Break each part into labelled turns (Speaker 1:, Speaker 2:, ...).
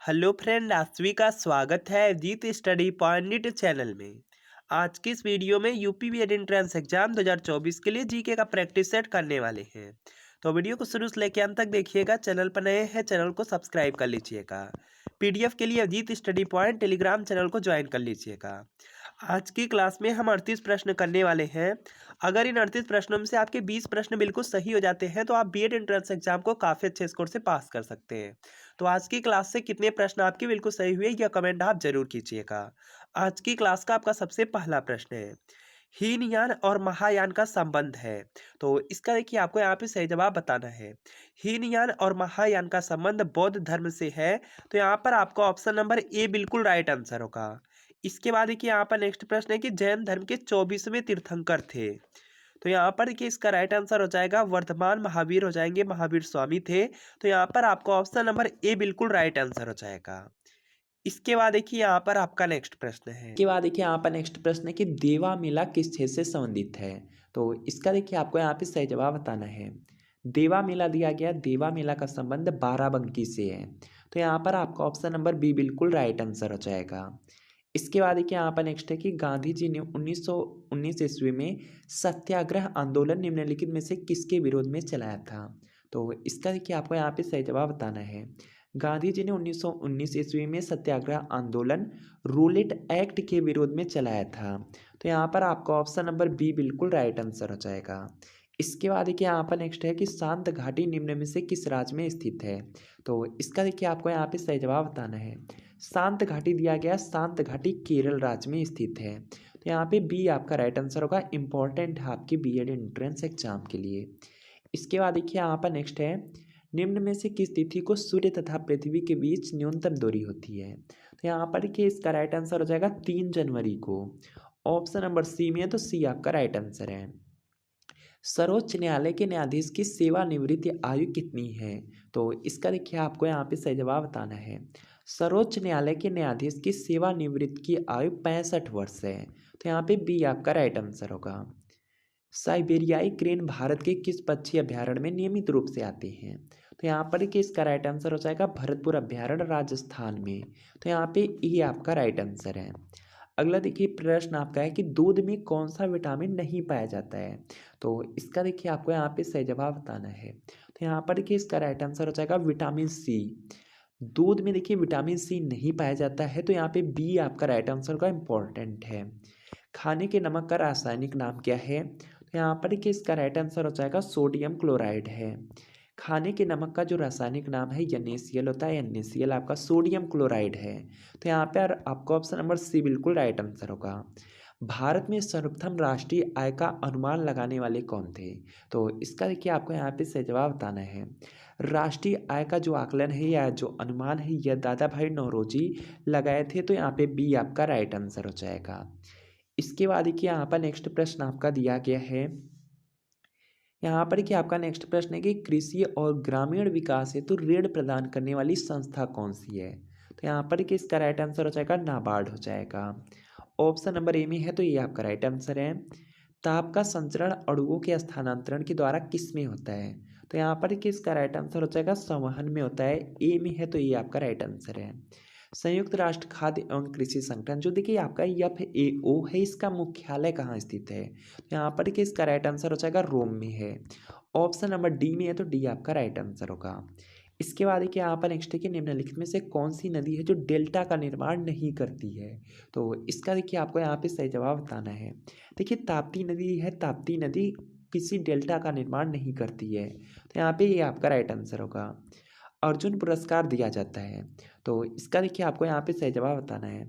Speaker 1: Hello friend, आप सभी का स्वागत है जीत स्टडी पॉइंट चैनल में। आज की इस वीडियो में यूपी बीएड एंट्रेंस एग्जाम 2024 के लिए जीके का प्रैक्टिस सेट करने वाले हैं। तो वीडियो को शुरू से लेकर अंत तक देखिएगा। चैनल पर नए हैं, चैनल को सब्सक्राइब कर लीजिएगा। पीडीएफ के लिए Ajit study point Telegram channel को ज्वाइन कर लीजिएगा। आज की क्लास में हम 38 प्रश्न करने वाले हैं। अगर इन 38 प्रश्नों में से आपके 20 प्रश्न बिल्कुल सही हो जाते हैं तो आप बीएड एंट्रेंस एग्जाम को काफ़ी अच्छे स्कोर से पास कर सकते हैं। तो आज की क्लास से कितने प्रश्न आपके बिल्कुल सही हुए यह कमेंट आप जरूर कीजिएगा। आज की क्लास का आपका सबसे पहला प्रश्न है, हीनयान और महायान का संबंध है। तो इसका देखिए आपको यहाँ पे सही जवाब बताना है। हीनयान और महायान का संबंध बौद्ध धर्म से है। तो यहाँ पर आपका ऑप्शन नंबर ए बिल्कुल राइट आंसर होगा। इसके बाद देखिए यहाँ पर नेक्स्ट प्रश्न है कि जैन धर्म के 24वें तीर्थंकर थे। तो यहाँ पर देखिए इसका राइट आंसर हो जाएगा वर्धमान महावीर हो जाएंगे, महावीर स्वामी थे। तो यहाँ पर आपका ऑप्शन नंबर ए बिल्कुल राइट आंसर हो जाएगा। इसके बाद देखिए यहाँ पर आपका नेक्स्ट प्रश्न है।
Speaker 2: इसके बाद देखिए यहाँ पर नेक्स्ट प्रश्न है कि देवा मेला किस क्षेत्र से संबंधित है। तो इसका देखिए आपको यहाँ पे सही जवाब बताना है। देवा मेला दिया गया, देवा मेला का संबंध बाराबंकी से है। तो यहाँ पर आपका ऑप्शन नंबर बी बिल्कुल राइट आंसर हो जाएगा। इसके बाद देखिए यहाँ पर नेक्स्ट है कि गांधी जी ने 1919 ईस्वी में सत्याग्रह आंदोलन निम्नलिखित में से किसके विरोध में चलाया था। तो इसका देखिए आपको यहाँ पे सही जवाब बताना है। गांधी जी ने 1919 ईस्वी में सत्याग्रह आंदोलन रूलेट एक्ट के विरोध में चलाया था। तो यहाँ पर आपका ऑप्शन नंबर बी बिल्कुल राइट आंसर हो जाएगा। इसके बाद देखिए यहाँ पर नेक्स्ट है कि शांत घाटी निम्न में से किस राज्य में स्थित है। तो इसका देखिए आपको यहाँ पे सही जवाब बताना है। शांत घाटी दिया गया, शांत घाटी केरल राज्य में स्थित है। तो यहाँ पे बी आपका राइट आंसर होगा। इंपॉर्टेंट है आपके बीएड एंट्रेंस एग्जाम के लिए। इसके बाद देखिए यहाँ पर नेक्स्ट है, निम्न में से किस तिथि को सूर्य तथा पृथ्वी के बीच न्यूनतम दूरी होती है। तो यहाँ पर देखिए इसका राइट आंसर हो जाएगा 3 जनवरी को। ऑप्शन नंबर सी में है, तो सी आपका राइट आंसर है। सर्वोच्च न्यायालय के न्यायाधीश की सेवानिवृत्ति आयु कितनी है। तो इसका देखिए आपको यहाँ पे सही जवाब बताना है। सर्वोच्च न्यायालय के न्यायाधीश की सेवानिवृत्ति की आयु 65 वर्ष है। तो यहाँ पे बी आपका राइट आंसर होगा। साइबेरियाई क्रेन भारत के किस पक्षी अभ्यारण्य में नियमित रूप से आते हैं। तो यहाँ पर कि इसका राइट आंसर हो जाएगा भरतपुर अभ्यारण्य राजस्थान में। तो यहाँ पे ये आपका राइट आंसर है। अगला देखिए प्रश्न आपका है कि दूध में कौन सा विटामिन नहीं पाया जाता है। तो इसका देखिए आपको यहाँ पे सही जवाब बताना है। तो यहाँ पर देखिए इसका राइट आंसर हो जाएगा विटामिन सी। दूध में देखिए विटामिन सी नहीं पाया जाता है। तो यहाँ पे बी आपका राइट आंसर का इम्पोर्टेंट है। खाने के नमक का रासायनिक नाम क्या है। तो यहाँ पर देखिए इसका राइट आंसर हो जाएगा सोडियम क्लोराइड है। खाने के नमक का जो रासायनिक नाम है NaCl होता है। NaCl आपका सोडियम क्लोराइड है। तो यहाँ पर आपका ऑप्शन नंबर सी बिल्कुल राइट आंसर होगा। भारत में सर्वप्रथम राष्ट्रीय आय का अनुमान लगाने वाले कौन थे। तो इसका देखिए आपको यहाँ पे सही जवाब बताना है। राष्ट्रीय आय का जो आकलन है या जो अनुमान है यह दादा भाई नौरोजी लगाए थे। तो यहाँ पे बी आपका राइट आंसर हो जाएगा। इसके बाद देखिए यहाँ पर नेक्स्ट प्रश्न आपका दिया गया है। यहाँ पर कि आपका नेक्स्ट प्रश्न है कि कृषि और ग्रामीण विकास हेतु ऋण प्रदान करने वाली संस्था कौन सी है। तो यहाँ पर कि इसका राइट आंसर हो जाएगा नाबार्ड हो जाएगा। ऑप्शन नंबर ए में है, तो ये आपका राइट आंसर है। ताप का संचरण अणुओं के स्थानांतरण के द्वारा किस में होता है। तो यहाँ पर कि इसका राइट आंसर हो जाएगा संवहन में होता है। ए में है, तो ये आपका राइट आंसर है। संयुक्त राष्ट्र खाद्य एवं कृषि संगठन जो देखिए आपका FAO है, इसका मुख्यालय कहाँ स्थित है। तो यहाँ पर देखिए इसका राइट आंसर हो जाएगा रोम में है। ऑप्शन नंबर डी में है, तो डी आपका राइट आंसर होगा। इसके बाद देखिए यहाँ पर नेक्स्ट है कि निम्नलिखित में से कौन सी नदी है जो डेल्टा का निर्माण नहीं करती है। तो इसका देखिए आपको यहाँ पे सही जवाब बताना है। देखिए ताप्ती नदी है, ताप्ती नदी किसी डेल्टा का निर्माण नहीं करती है। तो यहाँ पे ये आपका राइट आंसर होगा। अर्जुन पुरस्कार दिया जाता है। तो इसका देखिए आपको यहाँ पे सही जवाब बताना है।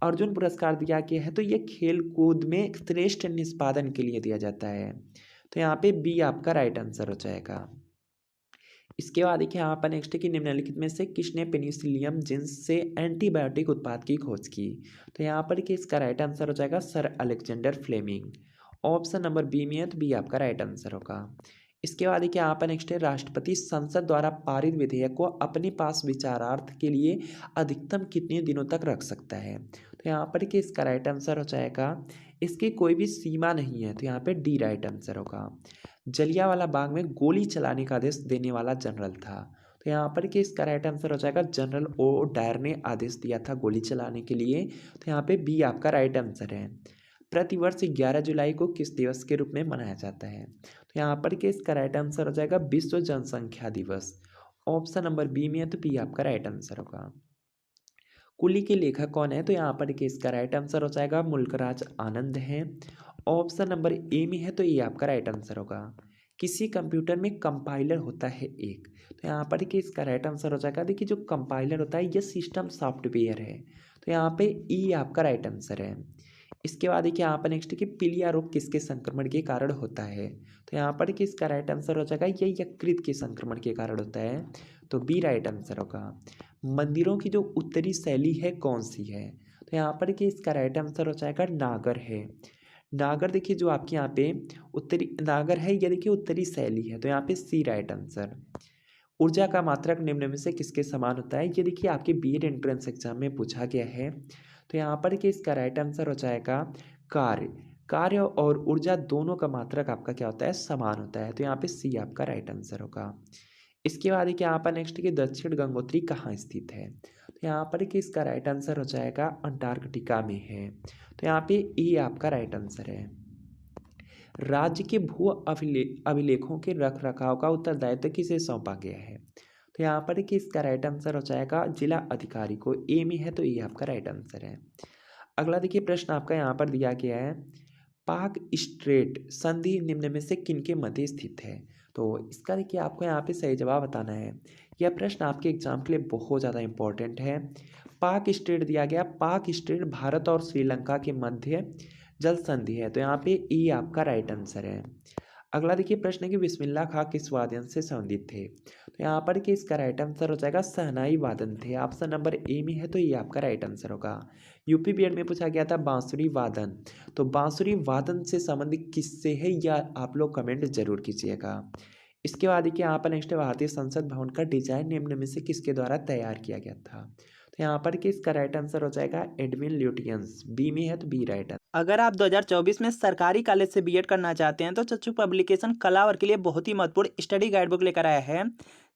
Speaker 2: अर्जुन पुरस्कार दिया गया है, तो ये खेल कूद में श्रेष्ठ निष्पादन के लिए दिया जाता है। तो यहाँ पे बी आपका राइट आंसर हो जाएगा। इसके बाद देखिए यहाँ पर नेक्स्ट है कि निम्नलिखित में से किसने पेनिसिलियम जींस से एंटीबायोटिक उत्पाद की खोज की। तो यहाँ पर कि इसका राइट आंसर हो जाएगा sir Alexander Fleming. Option number B में है, तो बी आपका राइट आंसर होगा। इसके बाद देखिए यहाँ पर नेक्स्ट है राष्ट्रपति संसद द्वारा पारित विधेयक को अपने पास विचारार्थ के लिए अधिकतम कितने दिनों तक रख सकता है। तो यहाँ पर कि इसका राइट आंसर हो जाएगा, इसकी कोई भी सीमा नहीं है। तो यहाँ पे डी राइट आंसर होगा। जलियांवाला बाग में गोली चलाने का आदेश देने वाला जनरल था। तो यहाँ पर कि इसका राइट आंसर हो जाएगा जनरल ओ डायर ने आदेश दिया था गोली चलाने के लिए। तो यहाँ पे बी आपका राइट आंसर है। प्रतिवर्ष 11 जुलाई को किस दिवस के रूप में मनाया जाता है? तो यहाँ पर कि इसका राइट आंसर हो जाएगा विश्व जनसंख्या दिवस। ऑप्शन नंबर बी में है, तो बी आपका राइट आंसर होगा। कुली के लेखक कौन है? तो यहाँ पर कि इसका राइट आंसर हो जाएगा मुल्कराज आनंद है। ऑप्शन नंबर ए में है, तो ये आपका राइट आंसर होगा। किसी कंप्यूटर में कंपाइलर होता है एक, तो यहाँ पर कि इसका राइट आंसर हो जाएगा। देखिए जो कंपाइलर होता है ये सिस्टम सॉफ्टवेयर है, तो यहाँ पे ई आपका राइट आंसर है। इसके बाद देखिए यहाँ पर नेक्स्ट कि पीलिया रोग किसके संक्रमण के कारण होता है? तो यहाँ पर कि इसका राइट आंसर हो जाएगा ये यकृत के संक्रमण के कारण होता है, तो बी राइट आंसर होगा। मंदिरों की जो उत्तरी शैली है कौन सी है? तो यहाँ पर कि इसका राइट आंसर हो जाएगा नागर है। नागर देखिए जो आपके यहाँ पे उत्तरी नागर है, ये देखिए उत्तरी शैली है, तो यहाँ पे सी राइट आंसर। ऊर्जा का मात्रक निम्न में से किसके समान होता है? ये देखिए आपके बीएड एंट्रेंस एग्जाम में पूछा गया है। तो यहाँ पर कि इसका राइट आंसर हो जाएगा कार्य। कार्य और ऊर्जा दोनों का मात्रक आपका क्या होता है? समान होता है, तो यहाँ पे सी आपका राइट आंसर होगा। इसके बाद देखिए यहाँ पर नेक्स्ट कि दक्षिण गंगोत्री कहाँ स्थित है? तो यहाँ पर कि इसका राइट आंसर हो जाएगा अंटार्कटिका में है, तो यहाँ पे ई आपका राइट आंसर है। राज्य के भू अभिलेखों के रख रखाव का उत्तरदायित्व किसे सौंपा गया है? तो यहाँ पर कि इसका राइट आंसर हो जाएगा जिला अधिकारी को। ए में है, तो ये आपका राइट आंसर है। अगला देखिए प्रश्न आपका यहाँ पर दिया गया है, पाक स्ट्रेट संधि निम्न में से किनके मध्य स्थित है? तो इसका देखिए आपको यहाँ पे सही जवाब बताना है। यह प्रश्न आपके एग्जाम के लिए बहुत ज़्यादा इंपॉर्टेंट है। पाक स्ट्रेट दिया गया, पाक स्ट्रेट भारत और श्रीलंका के मध्य जल संधि है, तो यहाँ पे ई आपका राइट आंसर है। अगला देखिए प्रश्न है कि बिस्मिल्लाह खां किस वाद्यंत्र से संबंधित थे? तो यहाँ पर कि इसका राइट आंसर हो जाएगा शहनाई वादन थे। ऑप्शन नंबर ए में है, तो ये आपका राइट आंसर होगा। यूपी बीएड में पूछा गया था बांसुरी वादन, तो बांसुरी वादन से संबंधित किससे है, या आप लोग कमेंट जरूर कीजिएगा। इसके बाद देखिए यहाँ पर नेक्स्ट भारतीय संसद भवन का डिजाइन निम्न में से किसके द्वारा तैयार किया गया था? तो यहाँ पर कि इसका राइट आंसर हो जाएगा एडविन ल्यूटियंस। बी में है, तो बी राइट।
Speaker 1: अगर आप 2024 में सरकारी कॉलेज से बीएड करना चाहते हैं तो चच्चू पब्लिकेशन कला वर्ग के लिए बहुत ही महत्वपूर्ण स्टडी गाइड बुक लेकर आया है,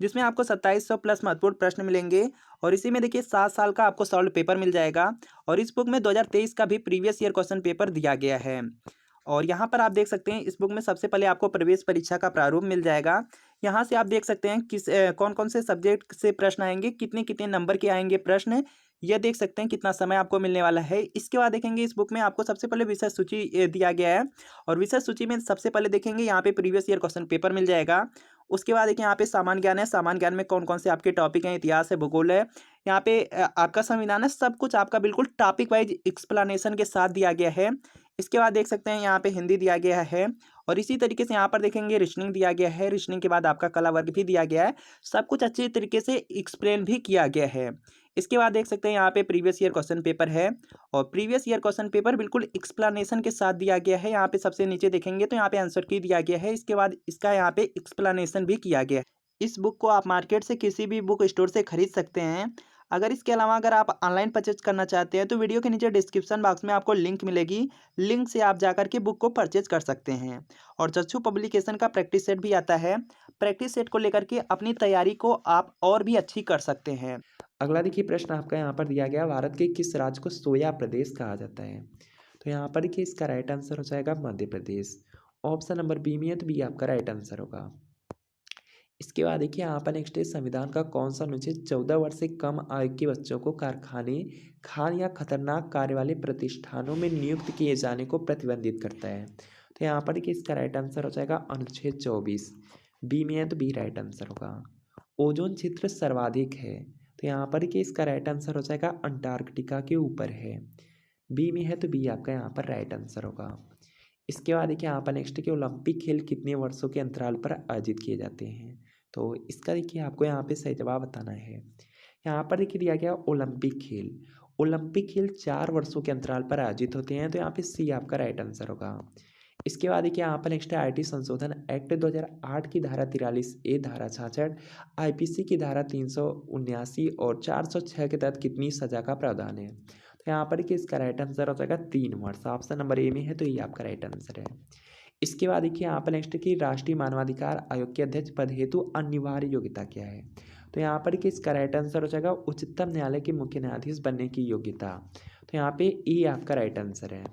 Speaker 1: जिसमें आपको 2700 प्लस महत्वपूर्ण प्रश्न मिलेंगे। और इसी में देखिए 7 साल का आपको सॉल्व पेपर मिल जाएगा। और इस बुक में 2023 का भी प्रीवियस ईयर क्वेश्चन पेपर दिया गया है। और यहाँ पर आप देख सकते हैं इस बुक में सबसे पहले आपको प्रवेश परीक्षा का प्रारूप मिल जाएगा। यहाँ से आप देख सकते हैं कौन कौन से सब्जेक्ट से प्रश्न आएंगे, कितने कितने नंबर के आएंगे प्रश्न, यह देख सकते हैं कितना समय आपको मिलने वाला है। इसके बाद देखेंगे इस बुक में आपको सबसे पहले विषय सूची दिया गया है। और विषय सूची में सबसे पहले देखेंगे यहाँ पे प्रीवियस ईयर क्वेश्चन पेपर मिल जाएगा। उसके बाद देखिए यहाँ पे सामान्य ज्ञान है, सामान्य ज्ञान में कौन कौन से आपके टॉपिक हैं, इतिहास है, भूगोल है, यहाँ पे आपका संविधान है, सब कुछ आपका बिल्कुल टॉपिक वाइज एक्सप्लेनेशन के साथ दिया गया है। इसके बाद देख सकते हैं यहाँ पे हिंदी दिया गया है। और इसी तरीके से यहाँ पर देखेंगे रीजनिंग दिया गया है, रीजनिंग के बाद आपका कला वर्ग भी दिया गया है। सब कुछ अच्छे तरीके से एक्सप्लेन भी किया गया है। इसके बाद देख सकते हैं यहाँ पे प्रीवियस ईयर क्वेश्चन पेपर है। और प्रीवियस ईयर क्वेश्चन पेपर बिल्कुल एक्सप्लेनेशन के साथ दिया गया है। यहाँ पे सबसे नीचे देखेंगे तो यहाँ पे आंसर की दिया गया है। इसके बाद इसका यहाँ पे एक्सप्लेनेशन भी किया गया है। इस बुक को आप मार्केट से किसी भी बुक स्टोर से खरीद सकते हैं। अगर इसके अलावा अगर आप ऑनलाइन परचेज करना चाहते हैं तो वीडियो के नीचे डिस्क्रिप्शन बॉक्स में आपको लिंक मिलेगी, लिंक से आप जाकर के बुक को परचेज कर सकते हैं। और चच्चू पब्लिकेशन का प्रैक्टिस सेट भी आता है, प्रैक्टिस सेट को लेकर के अपनी तैयारी को आप और भी अच्छी कर सकते हैं।
Speaker 2: अगला देखिए प्रश्न आपका यहाँ पर दिया गया, भारत के किस राज्य को सोया प्रदेश कहा जाता है? तो यहाँ पर देखिए इसका राइट आंसर हो जाएगा Madhya Pradesh. Option number B में है, तो बी आपका राइट आंसर होगा। इसके बाद देखिए यहाँ पर नेक्स्ट है, संविधान का कौन सा अनुच्छेद 14 वर्ष से कम आयु के बच्चों को कारखाने, खान या खतरनाक कार्य वाले प्रतिष्ठानों में नियुक्त किए जाने को प्रतिबंधित करता है? तो यहाँ पर देखिए इसका राइट आंसर हो जाएगा अनुच्छेद 24। बी में है, तो बी राइट आंसर होगा। ओजोन क्षेत्र सर्वाधिक है, तो यहाँ पर देखिए इसका राइट आंसर हो जाएगा अंटार्कटिका के ऊपर है। बी में है, तो बी आपका यहाँ पर राइट आंसर होगा। इसके बाद देखिए यहाँ पर नेक्स्ट कि ओलंपिक खेल कितने वर्षों के अंतराल पर आयोजित किए जाते हैं? तो इसका देखिए आपको यहाँ पे सही जवाब बताना है। यहाँ पर देखिए दिया गया ओलंपिक खेल, ओलंपिक खेल 4 वर्षों के अंतराल पर आयोजित होते हैं, तो यहाँ पे सी आपका राइट आंसर होगा। इसके बाद देखिए यहाँ पर नेक्स्ट है आईटी संशोधन एक्ट 2008 की धारा 43A, धारा 66, आईपीसी की धारा 379 और 406 के तहत कितनी सजा का प्रावधान है? तो यहाँ पर देखिए इसका राइट आंसर हो जाएगा 3 वर्ष। ऑप्शन नंबर ए में है, तो ये आपका राइट आंसर है। इसके बाद देखिए यहाँ पर नेक्स्ट कि राष्ट्रीय मानवाधिकार आयोग के अध्यक्ष पद हेतु अनिवार्य योग्यता क्या है? तो यहाँ पर कि इसका राइट आंसर हो जाएगा उच्चतम न्यायालय के मुख्य न्यायाधीश बनने की योग्यता। तो यहाँ पे ई आपका राइट आंसर है।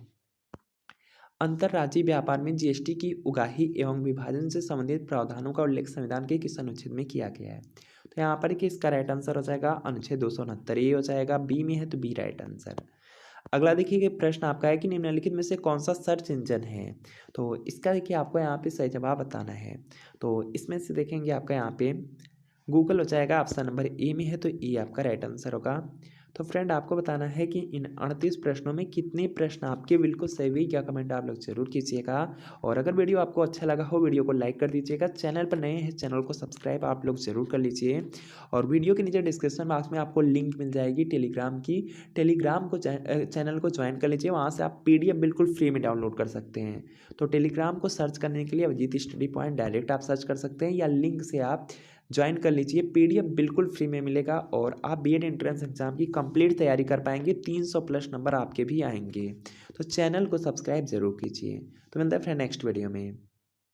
Speaker 2: अंतर्राज्यीय व्यापार में जीएसटी की उगाही एवं विभाजन से संबंधित प्रावधानों का उल्लेख संविधान के किस अनुच्छेद में किया गया है? तो यहाँ पर कि इसका राइट आंसर हो जाएगा अनुच्छेद 269, ये हो जाएगा। बी में है तो बी राइट आंसर। अगला देखिए कि प्रश्न आपका है कि निम्नलिखित में से कौन सा सर्च इंजन है? तो इसका देखिए आपको यहाँ पे सही जवाब बताना है। तो इसमें से देखेंगे आपका यहाँ पे गूगल हो जाएगा, ऑप्शन नंबर ए में है तो ए आपका राइट आंसर होगा। तो फ्रेंड आपको बताना है कि इन 38 प्रश्नों में कितने प्रश्न आपके बिल्कुल सही हुई, क्या कमेंट आप लोग जरूर कीजिएगा। और अगर वीडियो आपको अच्छा लगा हो वीडियो को लाइक कर दीजिएगा, चैनल पर नए हैं चैनल को सब्सक्राइब आप लोग जरूर कर लीजिए। और वीडियो के नीचे डिस्क्रिप्शन बॉक्स में आपको लिंक मिल जाएगी टेलीग्राम की, टेलीग्राम को चैनल को ज्वाइन कर लीजिए, वहाँ से आप PDF बिल्कुल फ्री में डाउनलोड कर सकते हैं। तो टेलीग्राम को सर्च करने के लिए अभिजीत स्टडी पॉइंट डायरेक्ट आप सर्च कर सकते हैं, या लिंक से आप ज्वाइन कर लीजिए। PDF बिल्कुल फ्री में मिलेगा और आप बीएड एंट्रेंस एग्जाम की कंप्लीट तैयारी कर पाएंगे, 300 प्लस नंबर आपके भी आएंगे। तो चैनल को सब्सक्राइब जरूर कीजिए। तो मिलता है फ्रेंड नेक्स्ट वीडियो में।